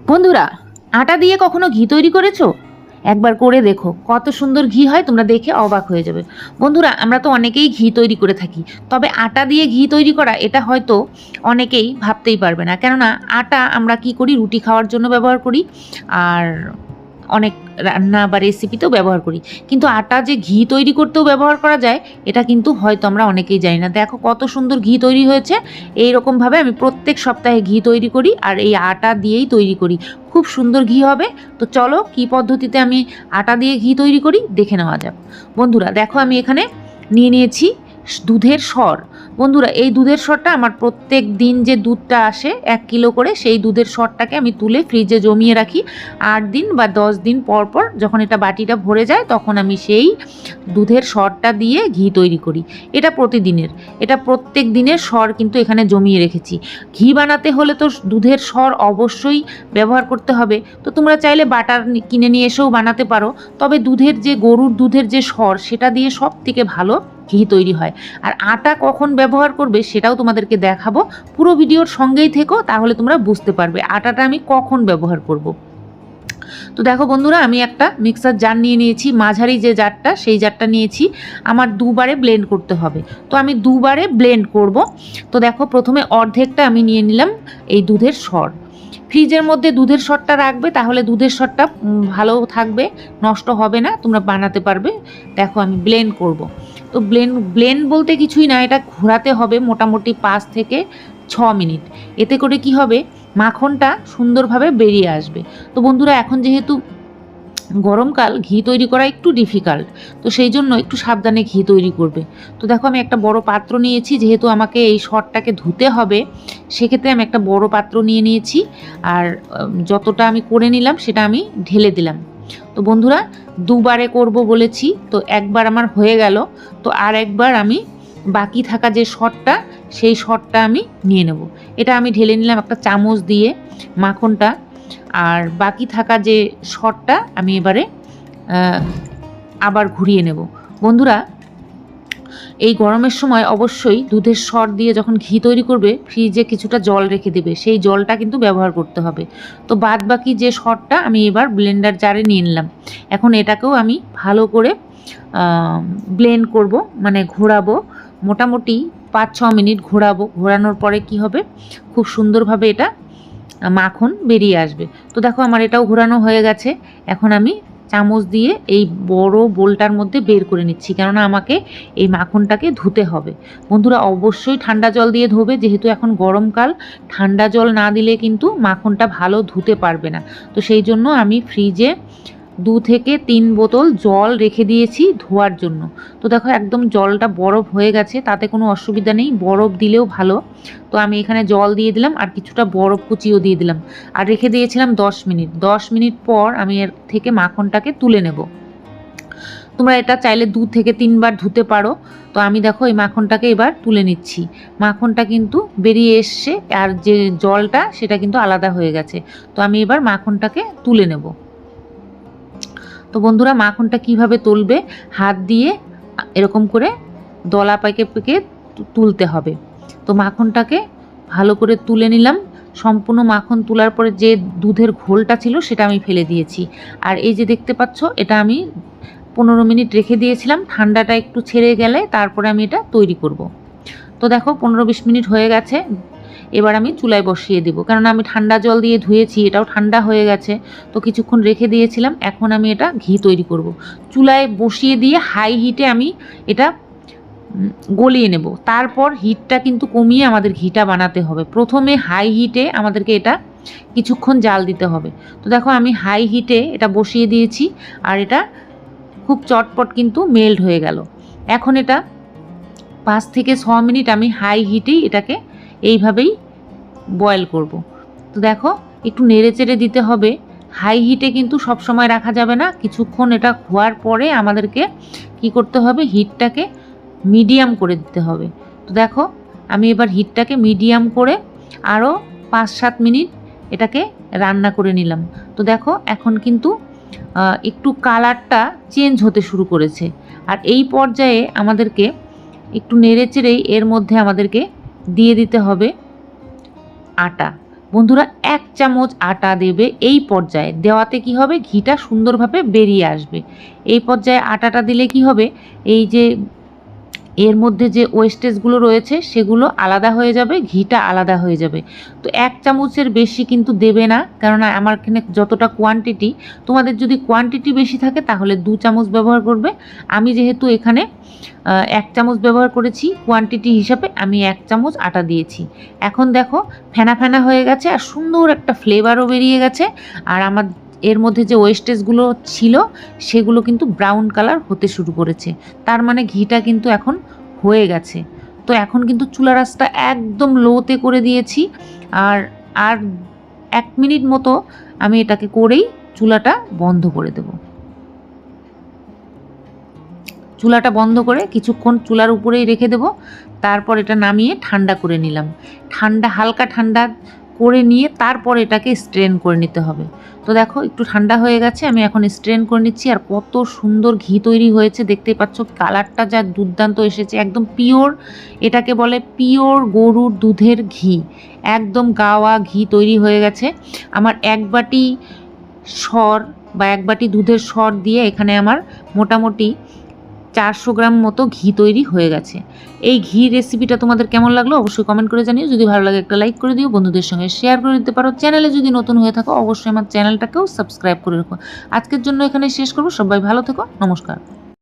বন্ধুরা, আটা দিয়ে কখনো ঘি তৈরি করেছো? একবার করে দেখো, কত সুন্দর ঘি হয়, তোমরা দেখে অবাক হয়ে যাবে। বন্ধুরা, আমরা তো অনেকেই ঘি তৈরি করে থাকি, তবে আটা দিয়ে ঘি তৈরি করা এটা হয়তো অনেকেই ভাবতেই পারবে না। কেননা আটা আমরা কি করি, রুটি খাওয়ার জন্য ব্যবহার করি, আর অনেক রান্না বা রেসিপিতেও ব্যবহার করি। কিন্তু আটা যে ঘি তৈরি করতেও ব্যবহার করা যায়, এটা কিন্তু হয়তো আমরা অনেকেই জানি না। দেখো কত সুন্দর ঘি তৈরি হয়েছে। এইরকমভাবে আমি প্রত্যেক সপ্তাহে ঘি তৈরি করি, আর এই আটা দিয়েই তৈরি করি। খুব সুন্দর ঘি হবে। তো চলো, কী পদ্ধতিতে আমি আটা দিয়ে ঘি তৈরি করি দেখে নেওয়া যাক। বন্ধুরা দেখো, আমি এখানে নিয়ে নিয়েছি দুধের সর। বন্ধুরা, এই দুধের সরটা আমার প্রত্যেক দিন যে দুধটা আসে 1 কিলো করে, সেই দুধের সরটাকে আমি তুলে ফ্রিজে জমিয়ে রাখি। 8 দিন বা 10 দিন পর পর যখন এটা বাটিটা ভরে যায়, তখন আমি সেই দুধের সরটা দিয়ে ঘি তৈরি করি। এটা প্রতিদিনের, এটা প্রত্যেক দিনের সর কিন্তু এখানে জমিয়ে রেখেছি। ঘি বানাতে হলে তো দুধের সর অবশ্যই ব্যবহার করতে হবে। তো তোমরা চাইলে বাটার কিনে নিয়ে এসেও বানাতে পারো, তবে দুধের যে গরুর দুধের যে সর, সেটা দিয়ে সব থেকে ভালো ঘি তৈরি হয়। আর আটা কখন ব্যবহার করবে সেটাও তোমাদেরকে দেখাবো। পুরো ভিডিওর সঙ্গেই থেকো, তাহলে তোমরা বুঝতে পারবে আটাটা আমি কখন ব্যবহার করব। তো দেখো বন্ধুরা, আমি একটা মিক্সার জার নিয়ে নিয়েছি, মাঝারি যে জারটা, সেই জারটা নিয়েছি। আমার দুবারে ব্লেন্ড করতে হবে, তো আমি দুবারে ব্লেন্ড করব। তো দেখো, প্রথমে অর্ধেকটা আমি নিয়ে নিলাম এই দুধের সর। ফ্রিজের মধ্যে দুধের সরটা রাখবে, তাহলে দুধের সরটা ভালো থাকবে, নষ্ট হবে না, তোমরা বানাতে পারবে। দেখো আমি ব্লেন্ড করব। তো ব্লেন্ড বলতে কিছুই না, এটা ঘোরাতে হবে মোটামুটি 5 থেকে 6 মিনিট। এতে করে কি হবে, মাখনটা সুন্দরভাবে বেরিয়ে আসবে। তো বন্ধুরা, এখন যেহেতু গরমকাল, ঘি তৈরি করা একটু ডিফিকাল্ট, তো সেই জন্য একটু সাবধানে ঘি তৈরি করবে। তো দেখো, আমি একটা বড় পাত্র নিয়েছি, যেহেতু আমাকে এই সরটাকে ধুতে হবে, সেক্ষেত্রে আমি একটা বড় পাত্র নিয়ে নিয়েছি। আর যতটা আমি করে নিলাম সেটা আমি ঢেলে দিলাম। তো বন্ধুরা, দুবারে করব বলেছি, তো একবার আমার হয়ে গেল। তো আর একবার আমি বাকি থাকা যে সরটা, সেই সরটা আমি নিয়ে নেব। এটা আমি ঢেলে নিলাম একটা চামচ দিয়ে মাখনটা। আর বাকি থাকা যে সরটা আমি এবারে আবার ঘুরিয়ে নেব। বন্ধুরা, এই গরমের সময় অবশ্যই দুধের সর দিয়ে যখন ঘি তৈরি করবে, ফ্রিজে কিছুটা জল রেখে দেবে, সেই জলটা কিন্তু ব্যবহার করতে হবে। তো বাদ বাকি যে সরটা আমি এবার ব্লেন্ডার জারে নিয়ে নিলাম। এখন এটাকেও আমি ভালো করে ব্লেন্ড করব, মানে ঘোরাবো। মোটামুটি 5-6 মিনিট ঘোরাবো। ঘোরানোর পরে কি হবে, খুব সুন্দরভাবে এটা মাখন বেরিয়ে আসবে। তো দেখো, আমার এটাও ঘোরানো হয়ে গেছে। এখন আমি চামচ দিয়ে এই বড় বোলটার মধ্যে বের করে নিচ্ছি, কেননা আমাকে এই মাখনটাকে ধুতে হবে। বন্ধুরা, অবশ্যই ঠান্ডা জল দিয়ে ধোবে, যেহেতু এখন গরমকাল। ঠান্ডা জল না দিলে কিন্তু মাখনটা ভালো ধুতে পারবে না। তো সেই জন্য আমি ফ্রিজে 2 থেকে 3 বোতল জল রেখে দিয়েছি ধোয়ার জন্য। তো দেখো, একদম জলটা বরফ হয়ে গেছে, তাতে কোনো অসুবিধা নেই, বরফ দিলেও ভালো। তো আমি এখানে জল দিয়ে দিলাম, আর কিছুটা বরফ কুচিও দিয়ে দিলাম, আর রেখে দিয়েছিলাম 10 মিনিট। 10 মিনিট পর আমি এর থেকে মাখনটাকে তুলে নেব। তোমরা এটা চাইলে 2 থেকে 3 বার ধুতে পারো। তো আমি দেখো এই মাখনটাকে এবার তুলে নিচ্ছি। মাখনটা কিন্তু বেরিয়ে এসছে, আর যে জলটা সেটা কিন্তু আলাদা হয়ে গেছে। তো আমি এবার মাখনটাকে তুলে নেব। তো বন্ধুরা, মাখনটা কিভাবে তুলবে, হাত দিয়ে এরকম করে দলা পেকে পেকে তুলতে হবে। তো মাখনটাকে ভালো করে তুলে নিলাম। সম্পূর্ণ মাখন তোলার পরে যে দুধের ঘোলটা ছিল সেটা আমি ফেলে দিয়েছি। আর এই যে দেখতে পাচ্ছ, এটা আমি 15 মিনিট রেখে দিয়েছিলাম। ঠান্ডাটা একটু ছেড়ে গেলে তারপরে আমি এটা তৈরি করব। তো দেখো, 15-20 মিনিট হয়ে গেছে। এবার আমি চুলায় বসিয়ে দেবো, কেননা আমি ঠান্ডা জল দিয়ে ধুয়েছি, এটাও ঠান্ডা হয়ে গেছে। তো কিছুক্ষণ রেখে দিয়েছিলাম, এখন আমি এটা ঘি তৈরি করব। চুলায় বসিয়ে দিয়ে হাই হিটে আমি এটা গলিয়ে নেব। তারপর হিটটা কিন্তু কমিয়ে আমাদের ঘিটা বানাতে হবে। প্রথমে হাই হিটে আমাদেরকে এটা কিছুক্ষণ জাল দিতে হবে। তো দেখো, আমি হাই হিটে এটা বসিয়ে দিয়েছি, আর এটা খুব চটপট কিন্তু মেল্ট হয়ে গেল। এখন এটা 5 থেকে 6 মিনিট আমি হাই হিটেই এটাকে এইভাবেই বয়েল করব। তো দেখো, একটু নেড়ে চেড়ে দিতে হবে। হাই হিটে কিন্তু সব সময় রাখা যাবে না, কিছুক্ষণ এটা হওয়ার পরে আমাদেরকে কি করতে হবে, হিটটাকে মিডিয়াম করে দিতে হবে। তো দেখো, আমি এবার হিটটাকে মিডিয়াম করে আরও 5-7 মিনিট এটাকে রান্না করে নিলাম। তো দেখো, এখন কিন্তু একটু কালারটা চেঞ্জ হতে শুরু করেছে। আর এই পর্যায়ে আমাদেরকে একটু নেড়ে চেড়েই এর মধ্যে আমাদেরকে দিয়ে দিতে হবে আটা। বন্ধুরা 1 চামচ আটা দেবে। এই পর্যায়ে দেওয়াতে কি হবে, ঘিটা সুন্দরভাবে বেরিয়ে আসবে। এই পর্যায়ে আটাটা দিলে কি হবে, এই যে এর মধ্যে যে ওয়েস্টেজগুলো রয়েছে সেগুলো আলাদা হয়ে যাবে, ঘিটা আলাদা হয়ে যাবে। তো 1 চামচের বেশি কিন্তু দেবে না, কেননা আমার এখানে যতটা কোয়ান্টিটি, তোমাদের যদি কোয়ান্টিটি বেশি থাকে তাহলে 2 চামচ ব্যবহার করবে। আমি যেহেতু এখানে 1 চামচ ব্যবহার করেছি কোয়ান্টিটি হিসাবে, আমি 1 চামচ আটা দিয়েছি। এখন দেখো ফেনা ফেনা হয়ে গেছে আর সুন্দর একটা ফ্লেভারও বেরিয়ে গেছে। আর আমার এর মধ্যে যে ওয়েস্টেজগুলো ছিল সেগুলো কিন্তু ব্রাউন কালার হতে শুরু করেছে, তার মানে ঘিটা কিন্তু এখন হয়ে গেছে। তো এখন কিন্তু চুলার আঁচটা একদম লোতে করে দিয়েছি। আর আর 1 মিনিট মতো আমি এটাকে করেই চুলাটা বন্ধ করে দেব। চুলাটা বন্ধ করে কিছুক্ষণ চুলার উপরেই রেখে দেব। তারপর এটা নামিয়ে ঠান্ডা করে নিলাম। হালকা ঠান্ডা করে নিয়ে তারপর এটাকে স্ট্রেন করে নিতে হবে। তো দেখো একটু ঠান্ডা হয়ে গেছে, আমি এখন স্ট্রেন করে নিচ্ছি। আর কত সুন্দর ঘি তৈরি হয়েছে দেখতেই পাচ্ছ, কালারটা যা দুর্দান্ত এসেছে, একদম পিওর, এটাকে বলে পিওর গরুর দুধের ঘি, একদম গাওয়া ঘি তৈরি হয়ে গেছে। আমার 1 বাটি সর বা 1 বাটি দুধের সর দিয়ে এখানে আমার মোটামুটি 400 গ্রাম মতো ঘি তৈরি হয়ে গেছে। এই ঘি রেসিপিটা তোমাদের কেমন লাগলো অবশ্যই কমেন্ট করে জানিও। যদি ভালো লাগে একটা লাইক করে দিও, বন্ধুদের সঙ্গে শেয়ার করে দিতে পারো। চ্যানেলে যদি নতুন হয়ে থাকো অবশ্যই আমার চ্যানেলটাকেও সাবস্ক্রাইব করে রাখো। আজকের জন্য এখানে শেষ করবো। সবাই ভালো থেকো, নমস্কার।